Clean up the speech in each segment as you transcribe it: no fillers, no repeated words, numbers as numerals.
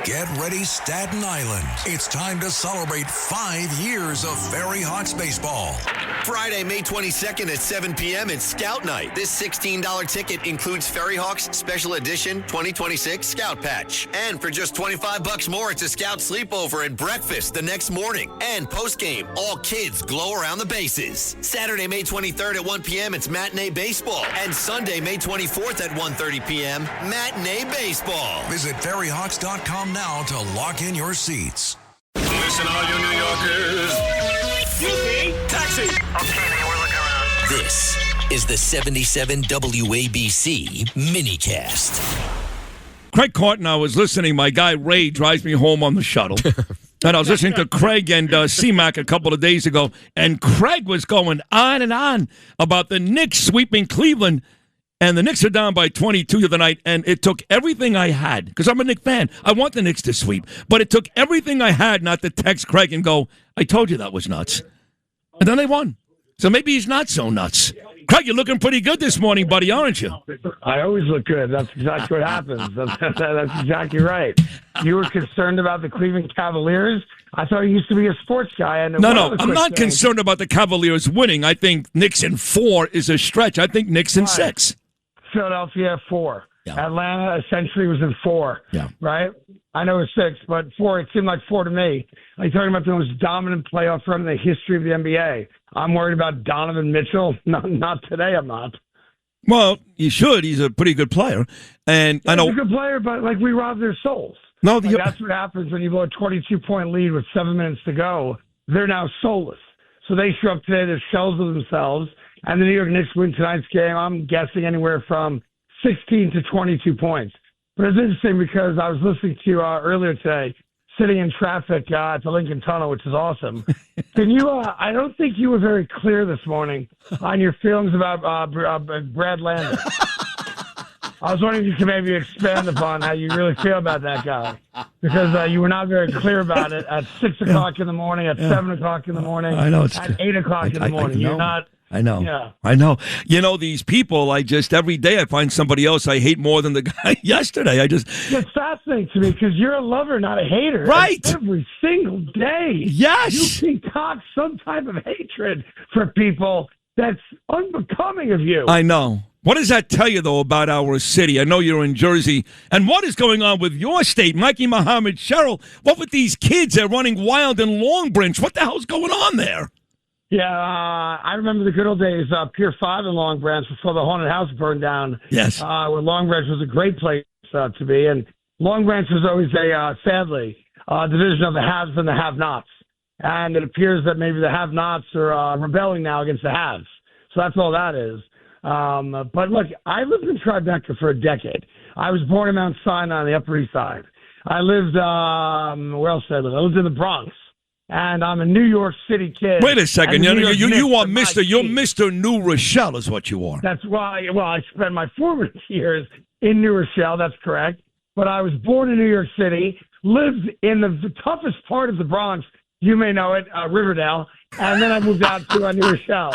Get ready, Staten Island. It's time to celebrate 5 years of Ferry Hawks baseball. Friday, May 22nd at 7 p.m. it's Scout Night. This $16 ticket includes Ferry Hawks Special Edition 2026 Scout Patch. And for just $25 more, it's a Scout sleepover and breakfast the next morning. And post-game, all kids glow around the bases. Saturday, May 23rd at 1 p.m. it's Matinee Baseball. And Sunday, May 24th at 1:30 p.m., Matinee Baseball. Visit ferryhawks.com now to lock in your seats. Listen, all you New Yorkers. Excuse me, taxi. Okay, man, we're looking around. This is the 77 WABC minicast. Craig Carton, I was listening. My guy Ray drives me home on the shuttle. And I was listening to Craig and C-Mac a couple of days ago, and Craig was going on and on about the Knicks sweeping Cleveland. And the Knicks are down by 22 the other night, and it took everything I had, because I'm a Knicks fan. I want the Knicks to sweep. But it took everything I had not to text Craig and go, I told you that was nuts. And then they won. So maybe he's not so nuts. Craig, you're looking pretty good this morning, buddy, aren't you? I always look good. That's exactly what happens. That's exactly right. You were concerned about the Cleveland Cavaliers? I thought you used to be a sports guy. And No, I'm not concerned about the Cavaliers winning. I think Knicks in 4 is a stretch. I think Knicks in 6. Philadelphia 4. Yeah. Atlanta essentially was in 4. Yeah. Right? I know it's 6, but 4, it seemed like 4 to me. Are you talking about the most dominant playoff run in the history of the NBA? I'm worried about Donovan Mitchell. No, not today, I'm not. Well, you should. He's a pretty good player. And I know he's a good player, but like we robbed their souls. No, that's what happens when you blow a 22-point lead with 7 minutes to go. They're now soulless. So they show up today, they're shells of themselves. And the New York Knicks win tonight's game, I'm guessing anywhere from 16 to 22 points. But it's interesting because I was listening to you earlier today, sitting in traffic at the Lincoln Tunnel, which is awesome. Can you? I don't think you were very clear this morning on your feelings about Brad Landon. I was wondering if you could maybe expand upon how you really feel about that guy, because you were not very clear about it at 6 o'clock in the morning, at 7 o'clock in the morning, I know at 8 o'clock in the morning. You're not. I know. Yeah. I know. You know, these people, every day I find somebody else I hate more than the guy yesterday. It's fascinating to me because you're a lover, not a hater. Right. And every single day. Yes. You concoct some type of hatred for people that's unbecoming of you. I know. What does that tell you, though, about our city? I know you're in Jersey. And what is going on with your state? Mikey Muhammad, Cheryl, what with these kids? They're running wild in Long Branch. What the hell's going on there? Yeah, I remember the good old days, Pier 5 in Long Branch before the haunted house burned down. Yes. Where Long Branch was a great place to be. And Long Branch was always sadly, division of the haves and the have-nots. And it appears that maybe the have-nots are rebelling now against the haves. So that's all that is. But look, I lived in Tribeca for a decade. I was born in Mount Sinai on the Upper East Side. I lived, where else did I live? I lived in the Bronx. And I'm a New York City kid. Wait a second. You are you're Mr. New Rochelle is what you are. That's why, I spent my formative years in New Rochelle. That's correct. But I was born in New York City, lived in the toughest part of the Bronx. You may know it, Riverdale. And then I moved out to New Rochelle.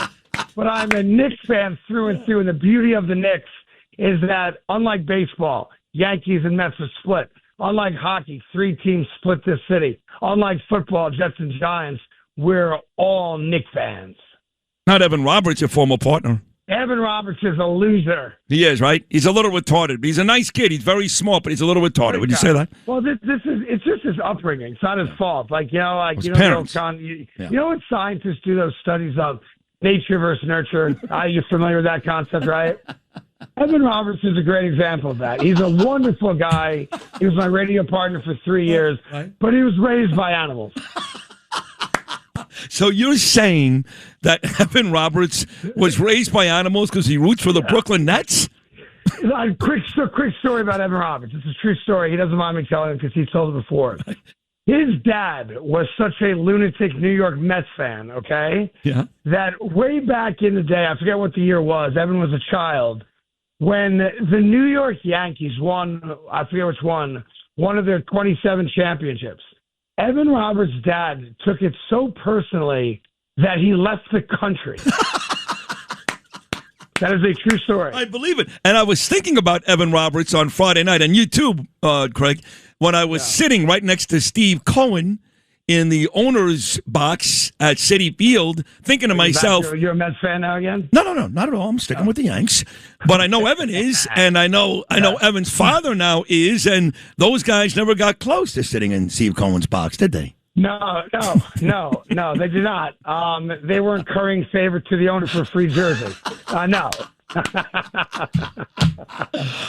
But I'm a Knicks fan through and through. And the beauty of the Knicks is that, unlike baseball, Yankees and Mets are split. Unlike hockey, 3 teams split this city. Unlike football, Jets and Giants, we're all Knicks fans. Not Evan Roberts, your former partner. Evan Roberts is a loser. He is, right? He's a little retarded. He's a nice kid. He's very smart, but he's a little retarded. Would you say that? Well, it's just his upbringing. It's not his fault. You know when scientists do those studies of nature versus nurture? You're familiar with that concept, right? Evan Roberts is a great example of that. He's a wonderful guy. He was my radio partner for 3 years, but he was raised by animals. So you're saying that Evan Roberts was raised by animals because he roots for the Brooklyn Nets? Quick story about Evan Roberts. It's a true story. He doesn't mind me telling it because he's told it before. His dad was such a lunatic New York Mets fan, okay? Yeah. That way back in the day, I forget what the year was, Evan was a child, when the New York Yankees won, I forget which one of their 27 championships. Evan Roberts' dad took it so personally that he left the country. That is a true story. I believe it. And I was thinking about Evan Roberts on Friday night, and you too, Craig, when I was sitting right next to Steve Cohen in the owner's box at Citi Field, thinking to myself... You're a Mets fan now again? No, not at all. I'm sticking with the Yanks. But I know Evan is, and I know Evan's father now is, and those guys never got close to sitting in Steve Cohen's box, did they? No, they did not. They were incurring favor to the owner for a free jersey. No.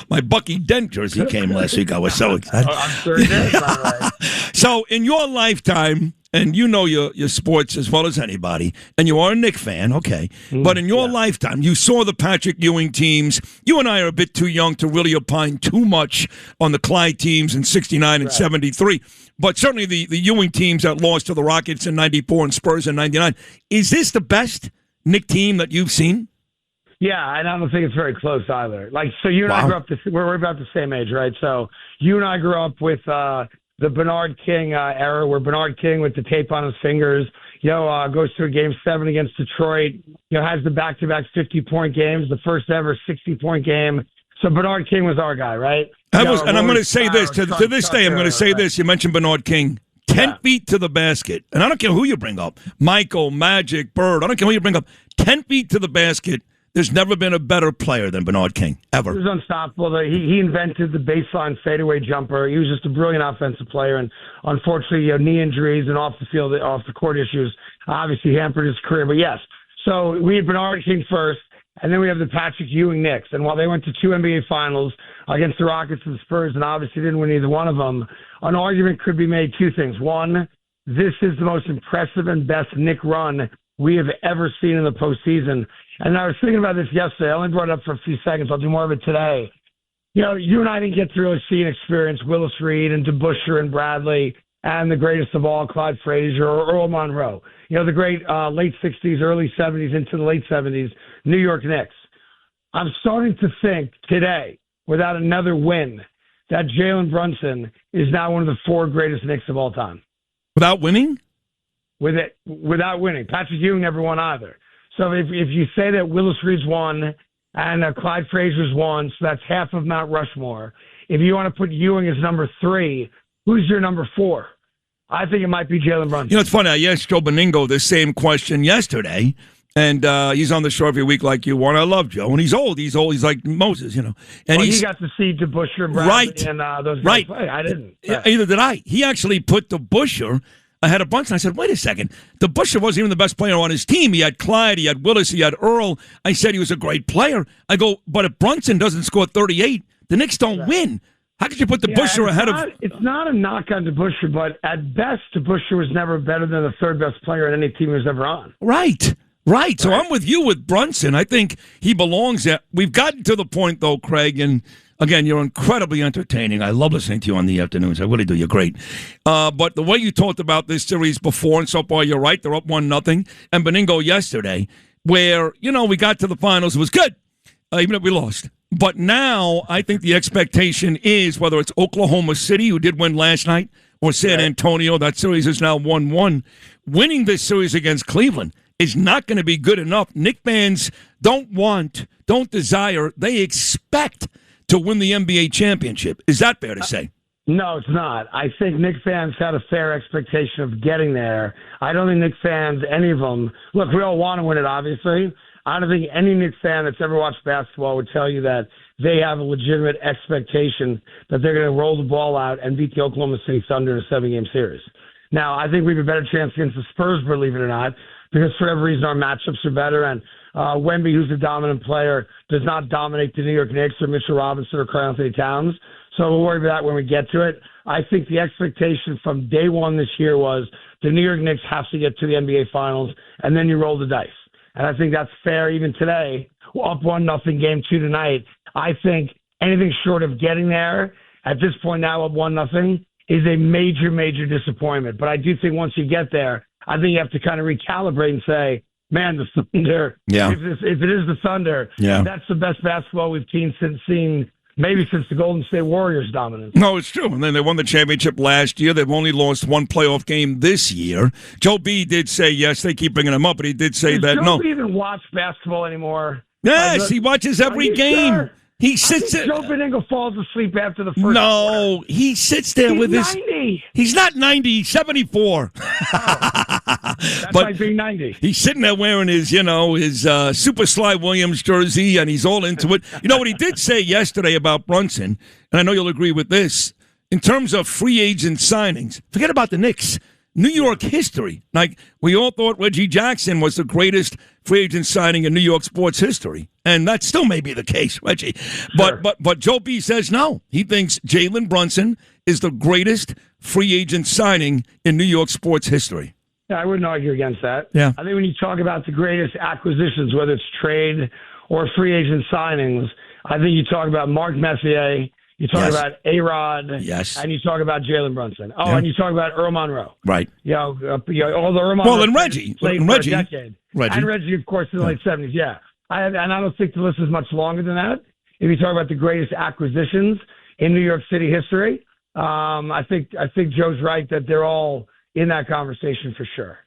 My Bucky Dent jersey came last week. I was so excited. I'm sure it did, by the way. So, in your lifetime, and you know your sports as well as anybody, and you are a Knicks fan, okay, but in your lifetime, you saw the Patrick Ewing teams. You and I are a bit too young to really opine too much on the Clyde teams in 69 and 73, but certainly the Ewing teams that lost to the Rockets in 94 and Spurs in 99. Is this the best Knicks team that you've seen? Yeah, and I don't think it's very close either. Like, so you and I grew up, we're about the same age, right? So you and I grew up with the Bernard King era, where Bernard King, with the tape on his fingers, goes to a Game 7 against Detroit, has the back-to-back 50-point games, the first ever 60-point game. So Bernard King was our guy, right? And I'm going to say this, to this day, I'm going to say this. You mentioned Bernard King. 10 feet to the basket. And I don't care who you bring up. Michael, Magic, Bird. I don't care who you bring up. 10 feet to the basket. There's never been a better player than Bernard King, ever. He was unstoppable. He invented the baseline fadeaway jumper. He was just a brilliant offensive player, and unfortunately, knee injuries and off the court issues obviously hampered his career. But yes, so we had Bernard King first, and then we have the Patrick Ewing Knicks. And while they went to 2 NBA Finals against the Rockets and the Spurs, and obviously didn't win either one of them, an argument could be made 2 things. One, this is the most impressive and best Knick run we have ever seen in the postseason. And I was thinking about this yesterday. I only brought it up for a few seconds. I'll do more of it today. You and I didn't get to really see and experience Willis Reed and DeBusschere and Bradley and the greatest of all, Clyde Frazier or Earl Monroe. The great late 60s, early 70s into the late 70s New York Knicks. I'm starting to think today, without another win, that Jalen Brunson is now one of the 4 greatest Knicks of all time. Without winning? Without winning. Patrick Ewing never won either. So if you say that Willis Reed's won and Clyde Frazier's won, so that's half of Mount Rushmore. If you want to put Ewing as number 3, who's your number 4? I think it might be Jalen Brunson. It's funny. I asked Joe Beningo the same question yesterday, and he's on the show every week like you are. I love Joe, and he's old. He's like Moses, And he got to see DeBusschere, Bradley, and those guys play. I didn't. Yeah, either did I. He actually put DeBusschere ahead of Brunson. I said, wait a second. DeBusschere wasn't even the best player on his team. He had Clyde, he had Willis, he had Earl. I said he was a great player. I go, but if Brunson doesn't score 38, the Knicks don't win. How could you put DeBusschere ahead of... It's not a knock on DeBusschere, but at best, DeBusschere was never better than the 3rd best player in any team he was ever on. Right. So I'm with you with Brunson. I think he belongs there. We've gotten to the point, though, Craig, and again, you're incredibly entertaining. I love listening to you on the afternoons. I really do. You're great. But the way you talked about this series before, and so far, you're right. They're up 1-0. And Beningo yesterday, where, we got to the finals, it was good, even if we lost. But now I think the expectation is, whether it's Oklahoma City, who did win last night, or San Antonio, that series is now 1-1. Winning this series against Cleveland is not going to be good enough. Knicks fans don't desire, they expect to win the NBA championship. Is that fair to say? No, it's not. I think Knicks fans had a fair expectation of getting there. I don't think Knicks fans, any of them, look, we all want to win it, obviously. I don't think any Knicks fan that's ever watched basketball would tell you that they have a legitimate expectation that they're going to roll the ball out and beat the Oklahoma City Thunder in a 7-game series. Now, I think we have a better chance against the Spurs, believe it or not, because for every reason our matchups are better, and Wemby, who's a dominant player, does not dominate the New York Knicks or Mitchell Robinson or Karl-Anthony Towns. So we'll worry about that when we get to it. I think the expectation from day one this year was the New York Knicks have to get to the NBA Finals, and then you roll the dice. And I think that's fair even today. Up 1-0, game 2 tonight. I think anything short of getting there at this point now, up 1-0, is a major, major disappointment. But I do think once you get there, I think you have to kind of recalibrate and say, man, the Thunder, if it is the Thunder, that's the best basketball we've seen since the Golden State Warriors dominance. No, it's true. And then they won the championship last year. They've only lost one playoff game this year. Joe B did say, yes, they keep bringing him up, but he did say Does Joe B even watch basketball anymore? Yes, he watches every game. Sure? He sits there. Joe Beningo falls asleep after the first No, quarter. he sits there with his... 90. He's not 90, he's 74. That's But like being 90. he's sitting there wearing his, his Super Sly Williams jersey, and he's all into it. You know what he did say yesterday about Brunson, and I know you'll agree with this, in terms of free agent signings, forget about the Knicks. New York history. Like, we all thought Reggie Jackson was the greatest free agent signing in New York sports history. And that still may be the case, Reggie. Sure. But Joe B says no. He thinks Jalen Brunson is the greatest free agent signing in New York sports history. Yeah, I wouldn't argue against that. Yeah. I think when you talk about the greatest acquisitions, whether it's trade or free agent signings, I think you talk about Mark Messier, you talk about A-Rod, yes, and you talk about Jalen Brunson. Oh, yeah. and you talk about Earl Monroe. Right. All the Earl Monroe. Well, and Reggie. Played And for Reggie. a decade. Reggie. And Reggie, of course, in the late 70s, yeah. And I don't think the list is much longer than that. If you talk about the greatest acquisitions in New York City history, I think Joe's right that they're all in that conversation for sure.